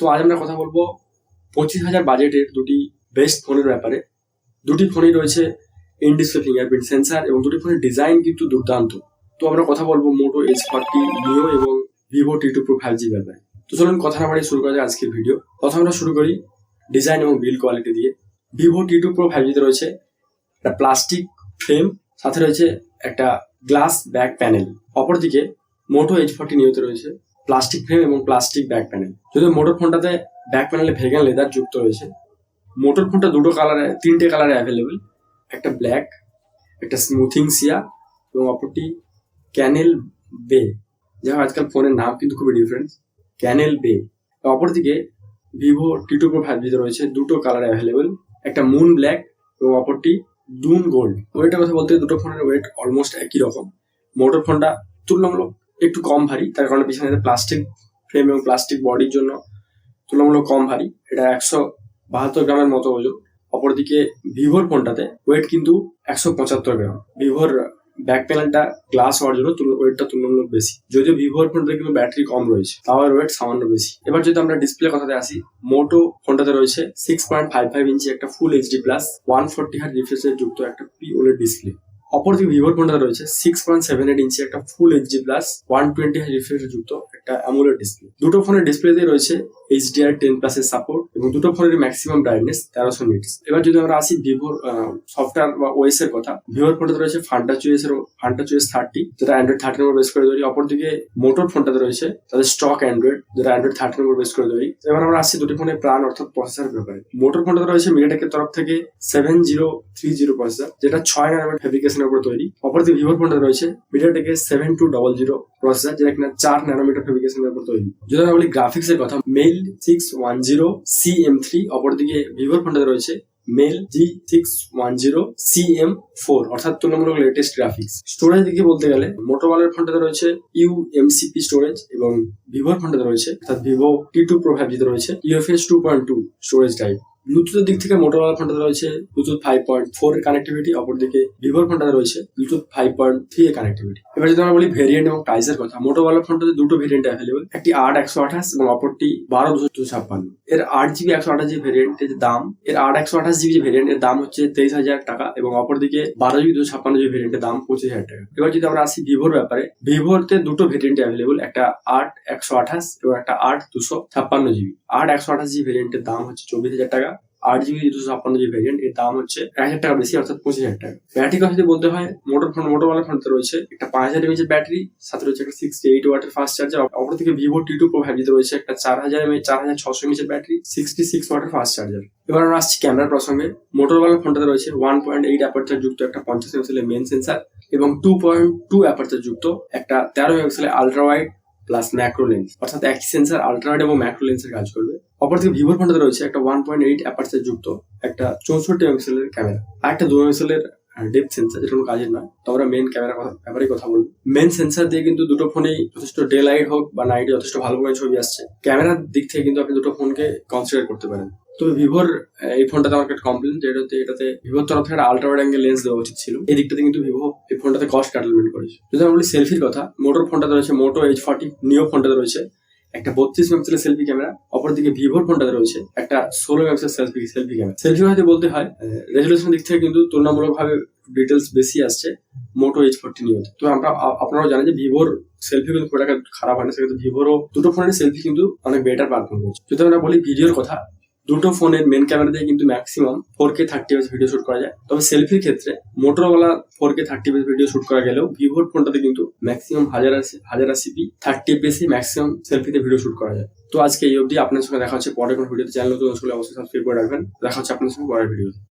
তো আজ আমরা কথা বলবো 25,000 বাজেটের দুটি বেস্ট ফোনের ব্যাপারে। দুটি ফোনই রয়েছে ইন ডিসপ্লে ফিঙ্গারপ্রিন্ট সেন্সার এবং দুটি ফোনের ডিজাইন কিন্তু দুর্দান্ত। তো আমরা কথা বলবো মোটো H40 নিও এবং ভিভো T2 Pro 5G ব্যাপারে। তো চলুন কথা না বাড়িয়ে শুরু করা যায় আজকের ভিডিও। প্রথমে আমরা শুরু করি ডিজাইন এবং বিল্ড কোয়ালিটি দিয়ে। ভিভো T2 Pro 5G তে রয়েছে একটা প্লাস্টিক ফ্রেম, সাথে রয়েছে একটা গ্লাস ব্যাক প্যানেল। অপরদিকে মোটো H40 নিওতে রয়েছে প্লাস্টিক ফ্রেম এবং প্লাস্টিক ব্যাক প্যানেল। যদিও মোটোর ফোনটাতে ব্যাক প্যানেলে ভেগান লেদার যুক্ত রয়েছে। মোটোর ফোনটা তিনটে কালারে অ্যাভেলেবেল, একটা ব্ল্যাক, একটা স্মুথিং সিয়া এবং অপরটি ক্যানেল বে। যাই হোক, আজকাল ফোনের নাম কিন্তু খুবই ডিফারেন্ট, ক্যানেল বে। অপরদিকে ভিভো T2 Pro 5G তে রয়েছে দুটো কালার অ্যাভেলেবেল, একটা মুন ব্ল্যাক এবং অপরটি ডুন গোল্ড। ওয়েটের কথা বলতে দুটো ফোনের ওয়েট অলমোস্ট একই রকম। মোটোর ফোনটা তুলনামূলক একটু কম ভারী, তার কারণে পিছনে প্লাস্টিক ফ্রেম এবং প্লাস্টিক বডির জন্য তুলনামূলক কম ভারী, এটা 172 গ্রামের মতো ওজন। অপরদিকে ভিভোর ফোনটাতে ওয়েট কিন্তু 175 গ্রাম। ভিভোর ব্যাক প্যানেলটা গ্লাস হওয়ার জন্য ওয়েটটা তুলনামূলক বেশি, যদিও ভিভোর ফোনটাতে কিন্তু ব্যাটারি কম রয়েছে, তাও ওয়েট সামান্য বেশি। এবার যদি আমরা ডিসপ্লে কথাতে আসি, মোটো ফোনটাতে রয়েছে 6.55 ইঞ্চি একটা ফুল HD প্লাস 140 হার্জ রিফ্রেশ যুক্ত একটা OLED ডিসপ্লে। অপরদিকে ভিভোর ফোনটাতে রয়েছে 6.78 ইঞ্চি একটা ফুল HD প্লাস 120 হার্জ রিফ্রেশ যুক্ত একটা AMOLED ডিসপ্লে। দুটো ফোনের ডিসপ্লেতে রয়েছে HDR10+ এর সাপোর্ট এবং দুটো ফোনের ম্যাক্সিমাম ব্রাইটনেস 1300 নিটস। এবার যদি আমরা আসি ভিভোর সফটওয়্যার বা ওএস এর কথা, ভিভোর ফোনটাতে রয়েছে FantaCOS 30, যেটা অ্যান্ড্রয়েড 13 এর উপর বেস করে তৈরি। অপরদিকে মোটোর ফোনটাতে রয়েছে তাদের স্টক অ্যান্ড্রয়েড, যেটা অ্যান্ড্রয়েড 13 এর উপর বেস করে তৈরি। এবার আমরা আসছি দুটি ফোনের প্রাণ অর্থাৎ প্রসেসর ব্যাপারে। মোটোর ফোনটাতে রয়েছে মিডিয়াটেকের তরফ থেকে 7030 প্রসেসর, যেটা 6 ন্যানোমিটার ফেব্রিকেশনের উপর তৈরি। অপরদিকে ভিভোর ফোনটাতে রয়েছে মিডিয়াটেকের 7200 প্রসেসর, যেটা কিনা 4 ন্যানোমিটার ফেব্রিকেশনের উপর তৈরি। যদি আমরা বলি গ্রাফিক্স এর কথা, মেল 610 CM3। অপরদিকে ভিভোর ফোনটাতে রয়েছে মেল G610 CM4, অর্থাৎ তুলনামূলক লেটেস্ট গ্রাফিক্স। স্টোরেজ দিকে বলতে গেলে মোটোরোলার ফোনটাতে রয়েছে UMCP স্টোরেজ এবং ভিভোর ফোনটাতে রয়েছে অর্থাৎ ভিভো T2 Pro 5G তে রয়েছে UFS 2.2 স্টোরেজ টাইপ। ব্লুটুথের দিক থেকে মোটোরোলার ফোনটাতে রয়েছে ব্লুটুথ 5.4 এর কানেক্টিভিটি, অপরদিকে ভিভোর ফোনটাতে রয়েছে ব্লুটুথ 5.3 এর কানেক্টিভিটি। এবার যদি আমরা বলি ভেরিয়েন্ট এবং প্রাইসের কথা, মোটোরোলার ফোনটাতে দুটো ভেরিয়েন্ট অ্যাভেলেবল, একটি 8/128 এবং অপরটি 12/256। এর 8GB 128GB ভেরিয়েন্টের দাম, এর 8/128GB যে ভেরিয়েন্ট এর দাম হচ্ছে 23,000 টাকা এবং অপরদিকে 12GB 256GB ভেরিয়েন্টের দাম 25,000 টাকা। এবার যদি আমরা আসি ভিভোর ব্যাপারে, ভিভোতে দুটো ভেরিয়েন্ট অ্যাভেলেবল, একটা 8/128 এবং একটা 8/256GB। 8/128GB ভেরিয়েন্টের দাম হচ্ছে 24,000 টাকা, 8GB 256GB ভেরিয়েন্ট এর দাম হচ্ছে 1,000 টাকা বেশি, অর্থাৎ 25,000 টাকা। ব্যাটারি কথা যদি বলতে হয়, মোটোরোলা ফোনতে রয়েছে একটা 5000 mAh ব্যাটারি, সাথে রয়েছে একটা 68 ওয়াটের ফাস্ট চার্জার। অপরদিকে ভিভো T2 Pro 5G তে রয়েছে একটা 4600 mAh ব্যাটারি, 66 ওয়াটের ফাস্ট চার্জার। এবার আমরা আসছি ক্যামেরার প্রসঙ্গে। মোটোরোলা ফোনটাতে রয়েছে 1.8 অ্যাপারচার যুক্ত একটা 50 মেগাপিক্সেলের মেন সেন্সার এবং 2.2 অ্যাপারচার যুক্ত একটা 13 মেগাপিক্সেলের ultra wide plus macro lens, অর্থাৎ একই সেন্সার আলট্রা ওয়াইড এবং ম্যাক্রো লেন্সের কাজ করবে। অপরদিকে ভিভোর ফোনটাতে রয়েছে একটা 1.8 অ্যাপারচার যুক্ত একটা 64 মেগাপিক্সেলের ক্যামেরা আর একটা 2 মেগাপিক্সেলের ডেপথ সেন্সার, যেটা কোনো কাজের নয়। তো আমরা মেন ক্যামেরার ব্যাপারে কথা বলবো। মেন সেন্সার দিয়ে কিন্তু দুটো ফোনেই যথেষ্ট ডে লাইট হোক বা নাইটে যথেষ্ট ভালো করে ছবি আসছে। ক্যামেরার দিক থেকে কিন্তু আপনি দুটো ফোনকে কনসিডার করতে পারেন। তবে ভিভোর এই ফোনটাতে আমার একটা কমপ্লেন, এটাতে ভিভোর তরফ থেকে আলট্রা ওয়াইড অ্যাঙ্গেল লেন্স দেওয়া উচিত ছিল। এই দিকটাতে কিন্তু ভিভো এই ফোনটাতে কস্ট কাটলমেন্ট করেছে। যদি আমরা বলি সেলফির কথা, মোটোর ফোনটাতে রয়েছে মোটো H40 নিও ফোনটাতে রয়েছে একটা 32 মেগাপিক্সেলের সেলফি ক্যামেরা। অপরদিকে ভিভোর ফোনটাতে রয়েছে একটা 16 মেগাপিক্সেলের সেলফি ক্যামেরা। সেলফি যদি বলতে হয়, রেজুলেশন দিক থেকে কিন্তু তুলনামূলকভাবে ডিটেলস বেশি আসছে মোটো H40 নিওতে। তো আপনারাও জানেন যে ভিভোর সেলফি কিন্তু খুব একটা খারাপ হয় না, সেক্ষেত্রে ভিভোরও দুটো ফোনের সেলফি কিন্তু অনেক বেটার পারফর্ম করছে। যদি আমরা বলি ভিডিওর কথা, দুটো ফোনের মেন ক্যামেরা দিয়ে কিন্তু maximum 4K 30fps video shoot করা যায়। তবে সেলফির ক্ষেত্রে Motorola 4K 30fps video shoot করা গেলেও ভিভোর ফোনটাতে কিন্তু ম্যাক্সিমাম 1080p 30fps ম্যাক্সিমাম সেলফিতে ভিডিও শুট করা যায়। তো আজকে এই অবধি। আপনার সঙ্গে দেখা হচ্ছে পরের কোনো ভিডিওতে। চ্যানেল নতুন হলে অবশ্যই সাবস্ক্রাইব করে রাখবেন। দেখা হচ্ছে আপনার সঙ্গে পরের ভিডিওতে।